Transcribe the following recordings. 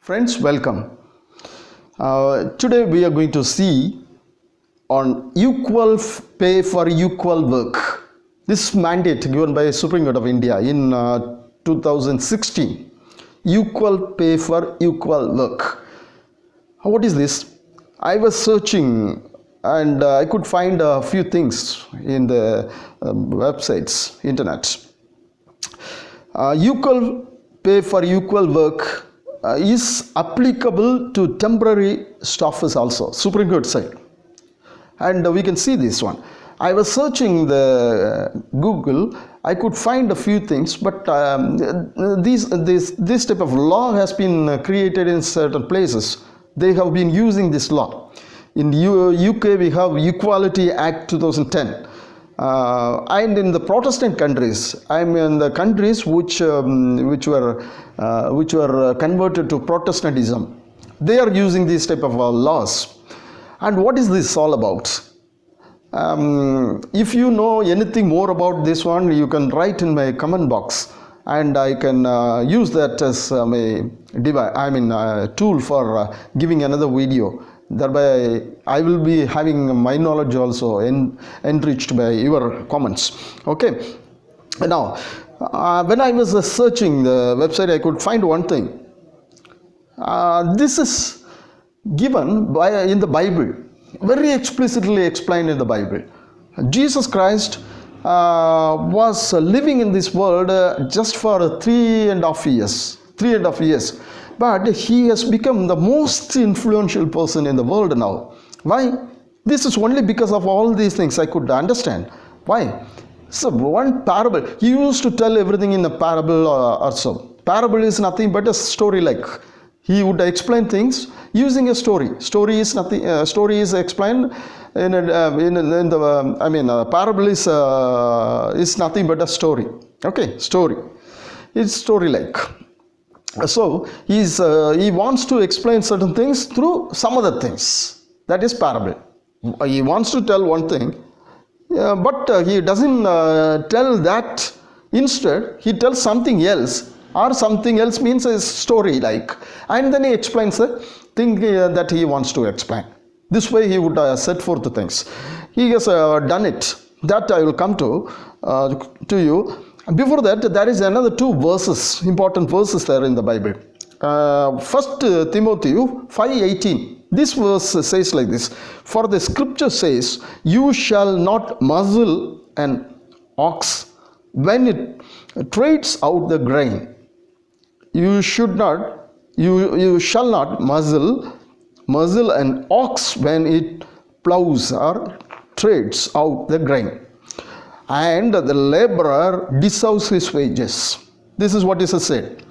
Friends, welcome. Today we are going to see on equal pay for equal work. This mandate given by Supreme Court of India in 2016. Equal pay for equal work. What is this? I was searching and I could find a few things in the websites, internet. Equal pay for equal work is applicable to temporary staffers also, Supreme Court side. And we can see this one. I was searching the Google, I could find a few things, but this type of law has been created in certain places. They have been using this law. In UK we have Equality Act 2010. And in the Protestant countries, I mean the countries which were converted to Protestantism, they are using these type of laws. And what is this all about? If you know anything more about this one, you can write in my comment box, and I can use that as a tool for giving another video. Thereby I will be having my knowledge also enriched by your comments. Okay, now when I was searching the website, I could find one thing. This is given in the Bible, very explicitly explained in the Bible. Jesus Christ was living in this world just for 3.5 years. But he has become the most influential person in the world now. Why? This is only because of all these things I could understand. Why? So one parable, he used to tell everything in a parable or so. Parable is nothing but a story like. He would explain things using a story. Story is nothing. Story is explained in the parable is nothing but a story. Okay, story. It's story like. So he wants to explain certain things through some other things. That is parable. He wants to tell one thing, but he doesn't tell that. Instead, he tells something else, or something else means a story like, and then he explains the thing that he wants to explain. This way he would set forth the things. He has done it. That I will come to you. Before that, there is another two verses, important verses there in the Bible. 1 Timothy 5:18. This verse says like this: for the scripture says, you shall not muzzle an ox when it treads out the grain. You shall not muzzle an ox when it plows or treads out the grain. And the laborer deserves his wages. This is what is said.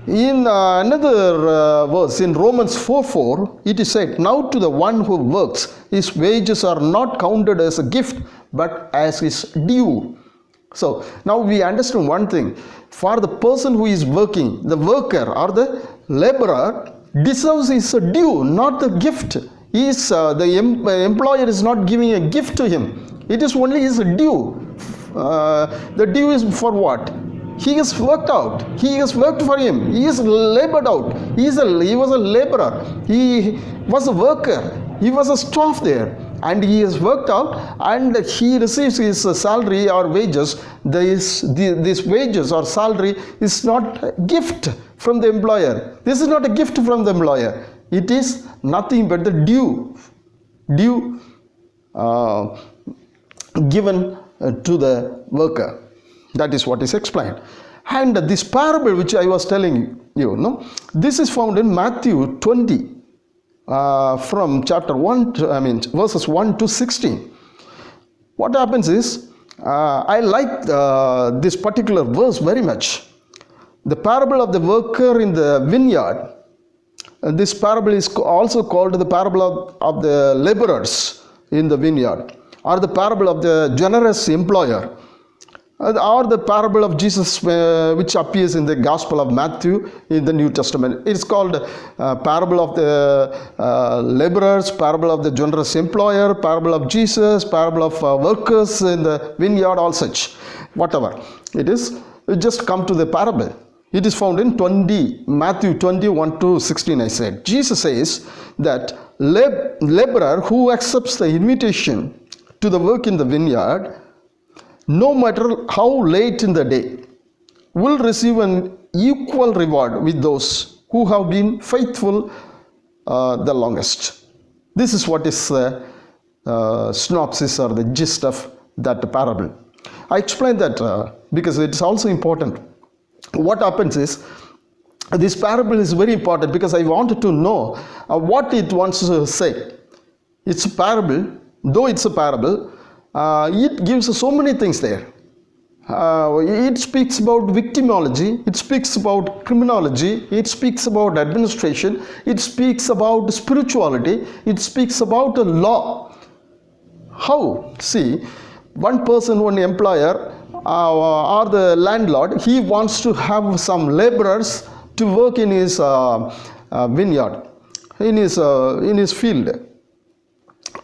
In another verse, in Romans 4:4, it is said, now to the one who works, his wages are not counted as a gift, but as his due. So now we understand one thing. For the person who is working, the worker or the laborer deserves his due, not the gift. The employer is not giving a gift to him. It is only his due. The due is for what? He has worked out. He has worked for him. He has labored out. He was a laborer. He was a worker. He was a staff there. And he has worked out, and he receives his salary or wages. This wages or salary is not a gift from the employer. This is not a gift from the employer. It is nothing but the due given to the worker. That is what is explained. And this parable which I was telling you, this is found in Matthew 20, from chapter 1, verses 1 to 16. What happens is, I like this particular verse very much. The parable of the worker in the vineyard. This parable is also called the parable of the laborers in the vineyard, or the parable of the generous employer, or the parable of Jesus which appears in the Gospel of Matthew in the New Testament. It's called parable of the laborers, parable of the generous employer, parable of Jesus, parable of workers in the vineyard, all such. Whatever it is, you just come to the parable. It is found in Matthew 21 to 16, I said. Jesus says that laborer who accepts the invitation to the work in the vineyard, no matter how late in the day, will receive an equal reward with those who have been faithful the longest. This is what is the synopsis or the gist of that parable. I explained that because it's also important. What happens is, this parable is very important because I wanted to know what it wants to say. It's a parable. Though it's a parable, it gives so many things there. It speaks about victimology, it speaks about criminology, it speaks about administration, it speaks about spirituality, it speaks about the law. How? See, one person, one employer or the landlord, he wants to have some laborers to work in his vineyard, in his field.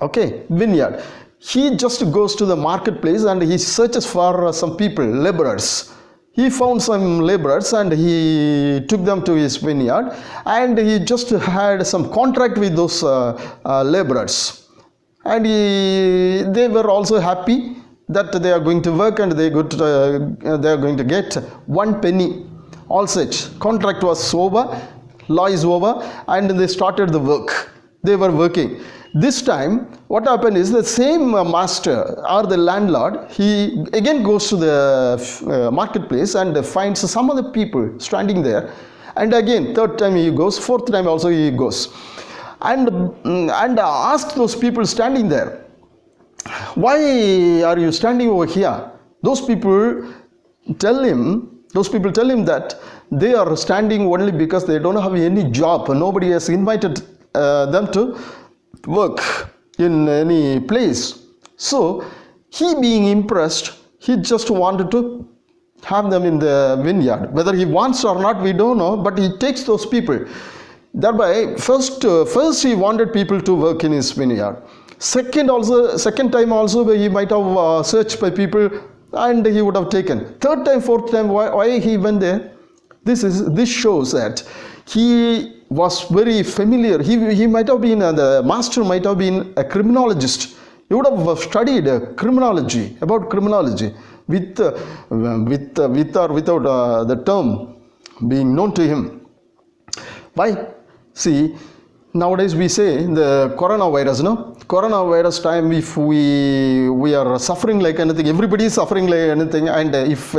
Okay, vineyard. He just goes to the marketplace and he searches for some people, laborers. He found some laborers and he took them to his vineyard, and he just had some contract with those laborers. And they were also happy that they are going to work and they are going to get 1 penny. All such. Contract was over, law is over, and they started the work. They were working. This time, what happened is, the same master or the landlord, he again goes to the marketplace and finds some other people standing there. And again, third time he goes, fourth time also he goes. And asks those people standing there, why are you standing over here? Those people tell him that they are standing only because they don't have any job. Nobody has invited them to work in any place. So he, being impressed, he just wanted to have them in the vineyard. Whether he wants or not, we don't know, but he takes those people. Thereby, first he wanted people to work in his vineyard. Second time also he might have searched by people and he would have taken. Third time, fourth time, why he went there? This shows that he was very familiar. He might have been, the master might have been a criminologist. He would have studied criminology, about criminology, with or without the term being known to him. Why? See, nowadays we say the coronavirus, no? Coronavirus time, if we are suffering like anything, everybody is suffering like anything, and if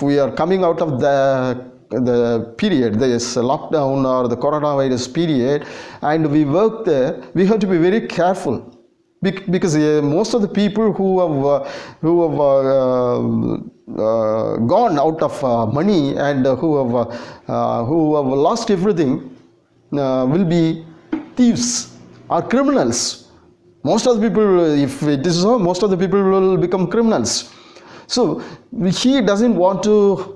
we are coming out of the period, this lockdown or the coronavirus period, and we work there, we have to be very careful, because most of the people who have gone out of money and who have lost everything will be thieves or criminals. Most of the people, if it is so, most of the people will become criminals. So he doesn't want to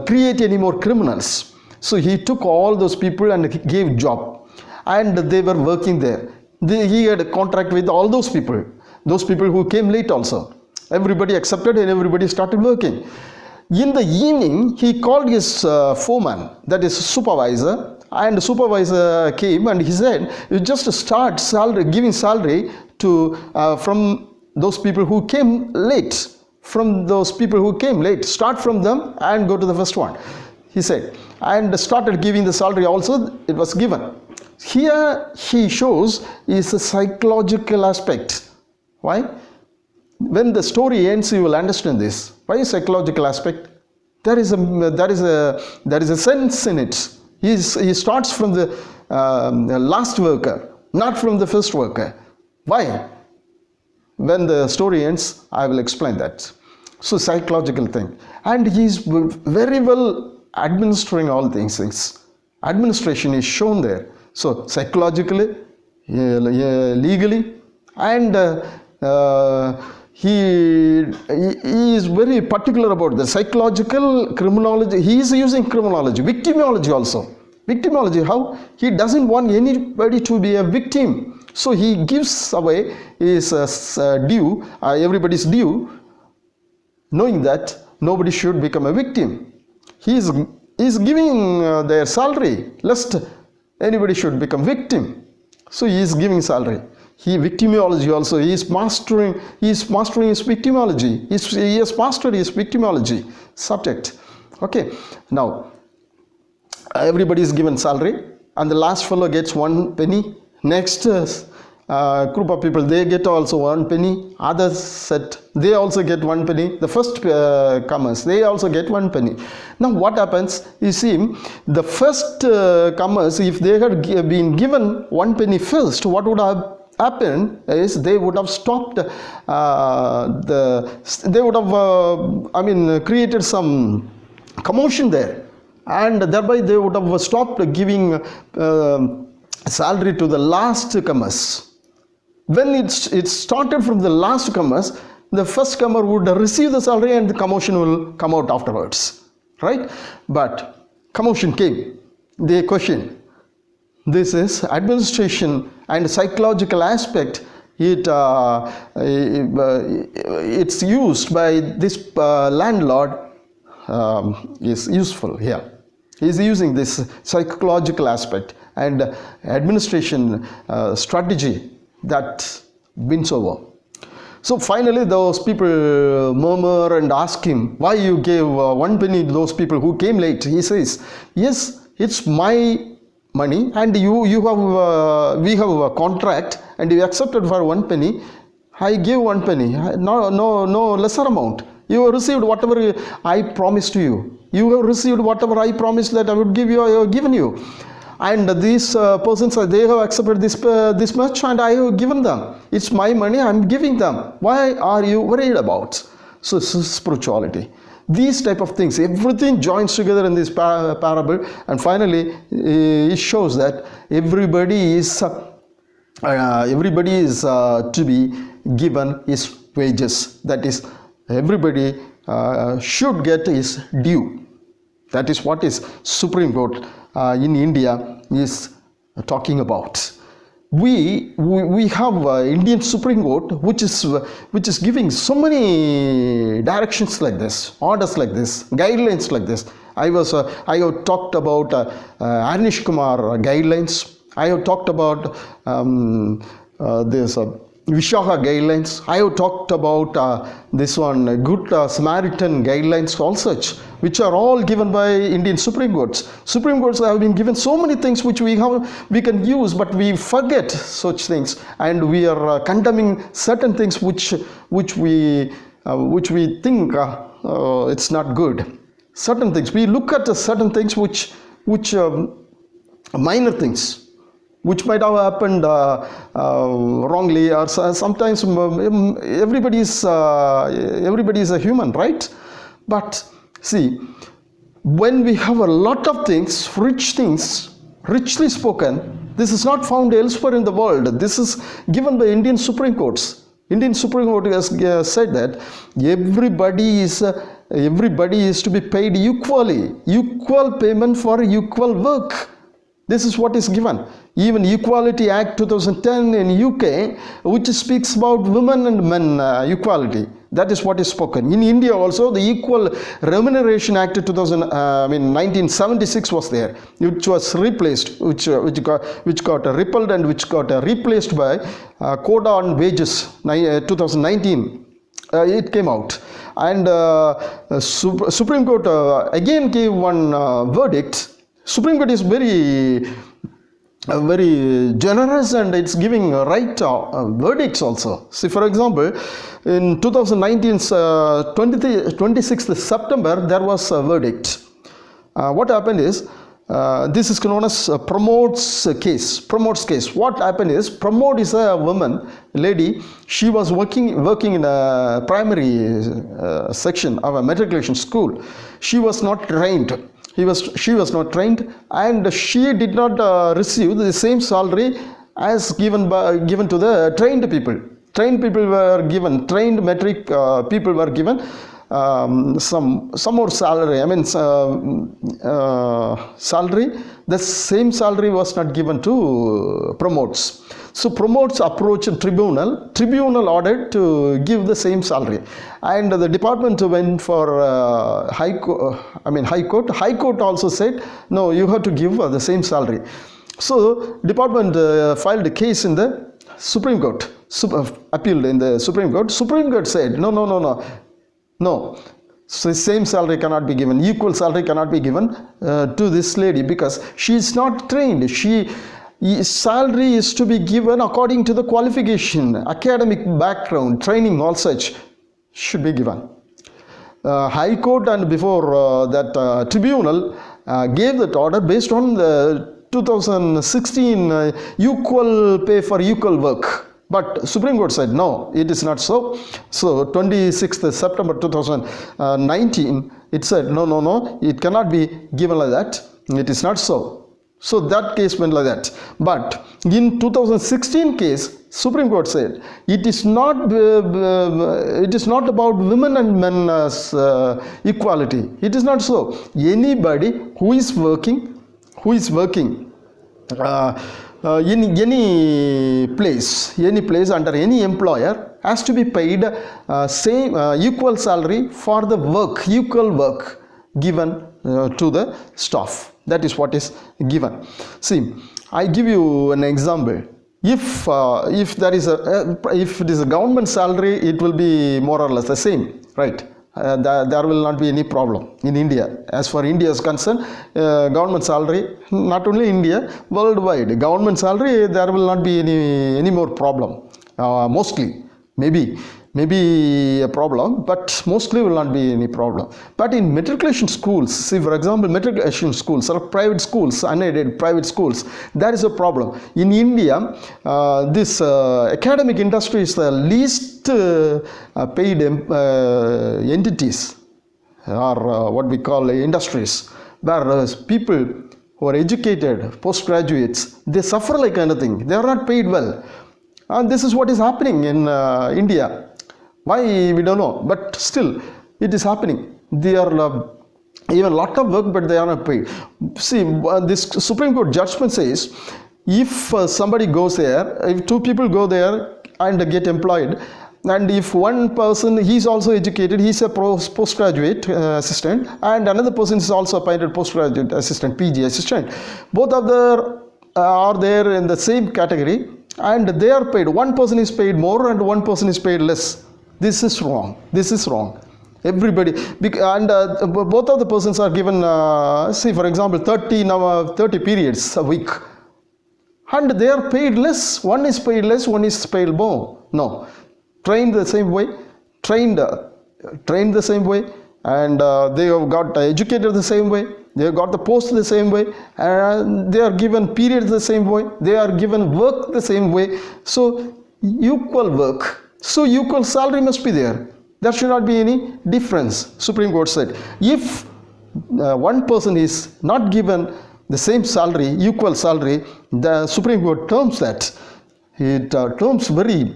create any more criminals. So he took all those people and gave job, and they were working there. He had a contract with all those people who came late also. Everybody accepted and everybody started working. In the evening, he called his foreman, that is supervisor, and the supervisor came and he said, you just start giving salary to from those people who came late. Start from them and go to the first one, he said, and started giving the salary also. It was given. Here he shows is a psychological aspect. Why? When the story ends, you will understand this. Why a psychological aspect? There is a sense in it. He starts from the last worker, not from the first worker. Why? When the story ends, I will explain that. So, psychological thing. And he is very well administering all these things. Administration is shown there. So, psychologically, legally, and he is very particular about the psychological criminology. He is using criminology, victimology also. Victimology, how? He doesn't want anybody to be a victim. So he gives away his due, everybody's due, knowing that nobody should become a victim. He is giving their salary, lest anybody should become victim. So he is giving salary. Victimology also, he is mastering his victimology. He has mastered his victimology subject. Okay, now everybody is given salary, and the last fellow gets 1 penny. Next group of people, they get also 1 penny. Others set, they also get 1 penny. The first comers, they also get 1 penny. Now what happens, you see, the first comers, if they had been given 1 penny first, what would have happened is they would have stopped created some commotion there, and thereby they would have stopped giving salary to the last comers. When it started from the last comers, the first comer would receive the salary and the commotion will come out afterwards, right? But commotion came. They questioned. This is administration and psychological aspect. It's used by this landlord is useful here. He is using this psychological aspect and administration strategy that wins over. So finally those people murmur and ask him, why you gave 1 penny to those people who came late? He says, yes, it's my money, and we have a contract, and you accepted for 1 penny. I give 1 penny, no lesser amount. You have received whatever I promised to you. You have received whatever I promised that I would give you, I have given you. And these persons, they have accepted this much, and I have given them. It's my money, I am giving them. Why are you worried about? So this is spirituality. These type of things, everything joins together in this parable, and finally it shows that everybody is to be given his wages. That is, everybody should get his due. That is what is Supreme Court in India is talking about. We have Indian Supreme Court, which is giving so many directions like this, orders like this, guidelines like this. I have talked about Anish Kumar guidelines. I have talked about this Vishaka guidelines. I have talked about this one, Good Samaritan guidelines, all such, which are all given by Indian Supreme Courts. Supreme Courts have been given so many things which we can use, but we forget such things, and we are condemning certain things which we think it's not good. Certain things, we look at certain things which minor things, which might have happened wrongly, or sometimes everybody is a human, right? But see, when we have a lot of things, rich things, richly spoken, this is not found elsewhere in the world. This is given by Indian Supreme Courts. Indian Supreme Court has said that everybody is to be paid equally, equal payment for equal work. This is what is given. Even Equality Act 2010 in UK, which speaks about women and men equality, that is what is spoken. In India also, the Equal Remuneration Act 1976 was there, which was replaced, which got repealed and which got replaced by Code on Wages 2019. It came out, and Supreme Court again gave one verdict. Supreme Court is very generous, and it's giving right verdicts also. See, for example, in 2019's 26th September, there was a verdict. What happened is, this is known as Pramod's case. Pramod's case. What happened is, Pramod is a woman, lady. She was working in a primary section of a matriculation school. She was not trained. She was not trained, and she did not receive the same salary as given to the trained people. Trained people were given, trained metric people were given some more salary. Salary. The same salary was not given to Promotes. So promotes approach tribunal. Tribunal ordered to give the same salary, and the department went for High Court. High Court also said no, you have to give the same salary. So department filed a case in the Supreme Court. Appealed in the Supreme Court. Supreme Court said no. So same salary cannot be given, equal salary cannot be given to this lady because she is not trained. Salary is to be given according to the qualification, academic background, training, all such should be given. High Court and before that tribunal gave that order based on the 2016 equal pay for equal work. But Supreme Court said no, it is not so. So 26th September 2019, it said no, it cannot be given like that. It is not so. So that case went like that. But in 2016 case, Supreme Court said it is not about women and men equality. It is not so. Anybody who is working in any place under any employer has to be paid equal salary for the equal work given to the staff. That is what is given. See, I give you an example. If it is a government salary, it will be more or less the same, right? There will not be any problem in India. As for India is concerned, government salary, not only India, worldwide, government salary, there will not be any more problem. Mostly, maybe a problem, but mostly will not be any problem. But in matriculation schools, see for example, matriculation schools or private schools, unaided private schools, there is a problem. In India, this academic industry is the least paid entities, or what we call industries, where people who are educated, postgraduates, they suffer like anything. They are not paid well. And this is what is happening in India. Why, we don't know, but still it is happening. They are even a lot of work, but they are not paid. See, this Supreme Court judgment says if somebody goes there, if two people go there and get employed, and if one person, he is also educated, he is a postgraduate assistant, and another person is also appointed postgraduate assistant, PG assistant, both of them are there in the same category, and they are paid. One person is paid more and one person is paid less. This is wrong. This is wrong. Everybody, and both of the persons are given, say for example, 30 periods a week, and they are paid less. One is paid less, one is paid more. No, trained the same way, trained the same way, and they have got educated the same way. They have got the post the same way, and they are given periods the same way. They are given work the same way. So equal work. So equal salary must be there. There should not be any difference. Supreme Court said, if one person is not given the same salary, equal salary, the Supreme Court terms that. It terms very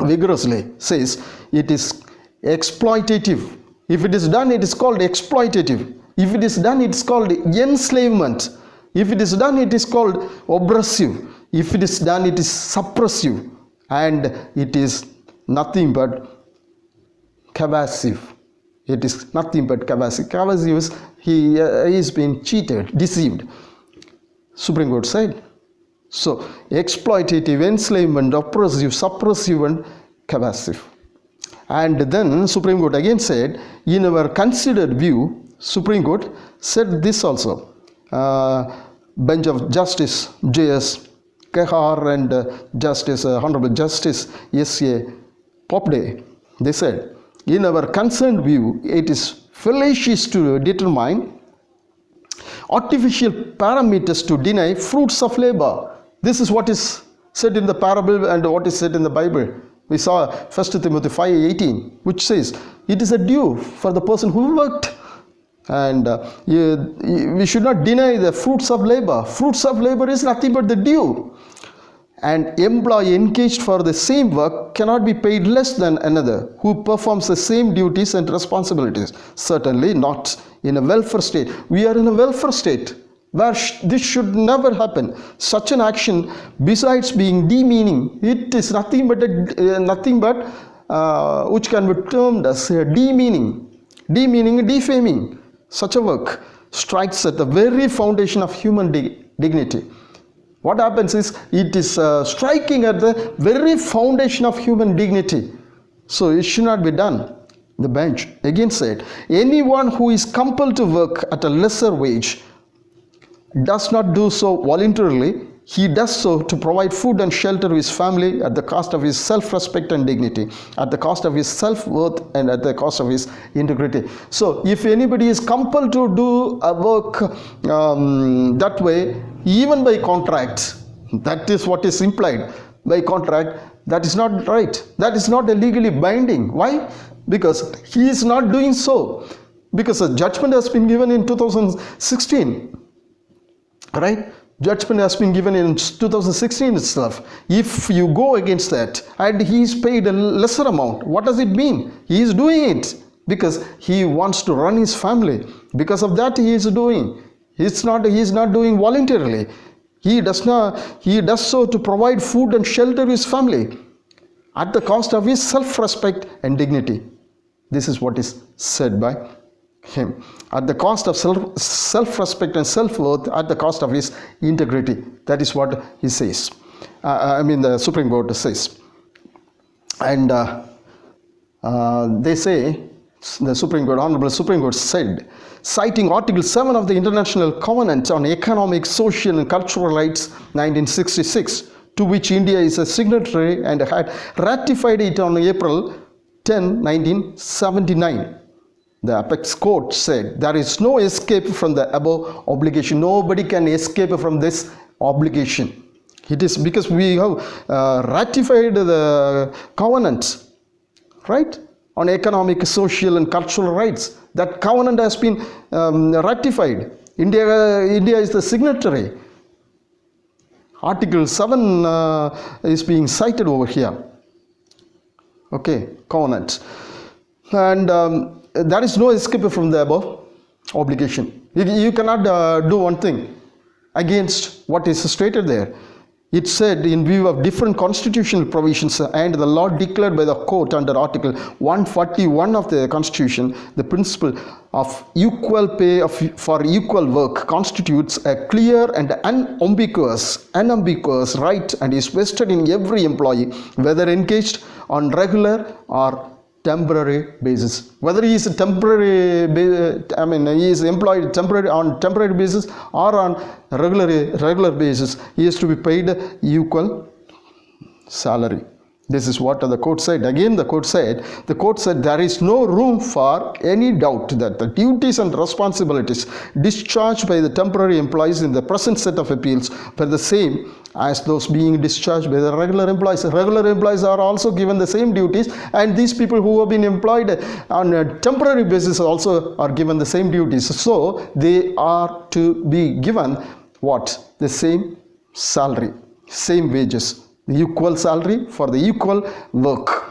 vigorously, says it is exploitative. If it is done, it is called exploitative. If it is done, it is called enslavement. If it is done, it is called oppressive. If it is done, it is suppressive. And it is nothing but coercive. It is nothing but coercive. Coercive is he is being cheated, deceived. Supreme Court said. So exploitative, enslavement, oppressive, suppressive, and coercive. And then Supreme Court again said, in our considered view, Supreme Court said this also. Bench of Justice J.S. Kehar and Justice Honorable Justice S.A. Popday, they said, in our concerned view, it is fallacious to determine artificial parameters to deny fruits of labor. This is what is said in the parable and what is said in the Bible. We saw 1 Timothy 5:18, which says, it is a due for the person who worked. And we should not deny the fruits of labor. Fruits of labor is nothing but the due. An employee engaged for the same work cannot be paid less than another who performs the same duties and responsibilities. Certainly not in a welfare state. We are in a welfare state. where this should never happen. Such an action, besides being demeaning, it is nothing but which can be termed as demeaning, defaming. Such a work strikes at the very foundation of human dignity. What happens is, it is striking at the very foundation of human dignity. So it should not be done. The bench again said, anyone who is compelled to work at a lesser wage does not do so voluntarily. He does so to provide food and shelter to his family at the cost of his self-respect and dignity, at the cost of his self-worth, and at the cost of his integrity. So if anybody is compelled to do a work that way, even by contract, that is what is implied by contract, that is not right. That is not legally binding. Why? Because he is not doing so. Because a judgment has been given in 2016. Right? Judgment has been given in 2016 itself. If you go against that and he is paid a lesser amount, what does it mean? He is doing it because he wants to run his family. Because of that he is doing. He is not doing voluntarily. He does so to provide food and shelter to his family at the cost of his self-respect and dignity. This is what is said by him. At the cost of self-respect and self-worth, at the cost of his integrity. That is what he says. The Supreme Court says. And they say, the Supreme Court, Honorable Supreme Court said, citing Article 7 of the International Covenant on Economic, Social and Cultural Rights 1966, to which India is a signatory and had ratified it on April 10, 1979. The Apex Court said there is no escape from the above obligation. Nobody can escape from this obligation. It is because we have ratified the covenant, right, on economic, social and cultural rights. That covenant has been ratified. India is the signatory. Article 7 is being cited over here. Okay, covenant. And there is no escape from the above obligation. You cannot do one thing against what is stated there. It said, in view of different constitutional provisions and the law declared by the court under Article 141 of the Constitution, the principle of equal pay for equal work constitutes a clear and unambiguous right and is vested in every employee, whether engaged on regular or temporary basis. Whether he is he is employed on temporary basis or on regular basis, he is to be paid equal salary. This is what the court said. Again, the court said there is no room for any doubt that the duties and responsibilities discharged by the temporary employees in the present set of appeals were the same as those being discharged by the regular employees. Regular employees are also given the same duties, and these people who have been employed on a temporary basis also are given the same duties. So they are to be given what? The same salary, same wages. The equal salary for the equal work,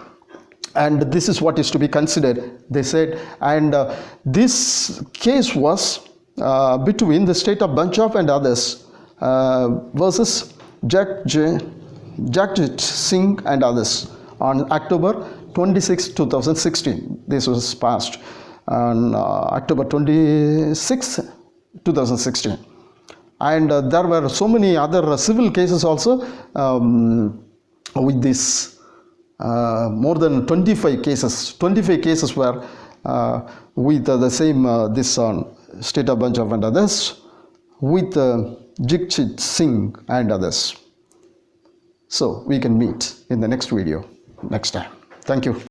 and this is what is to be considered, they said. And this case was between the state of Punjab and others versus Jagjit Singh and others on October 26, 2016. This was passed on October 26, 2016. And there were so many other civil cases also with this, more than 25 cases. 25 cases were with the same, this state of Punjab and others, with Jagjit Singh and others. So we can meet in the next video next time. Thank you.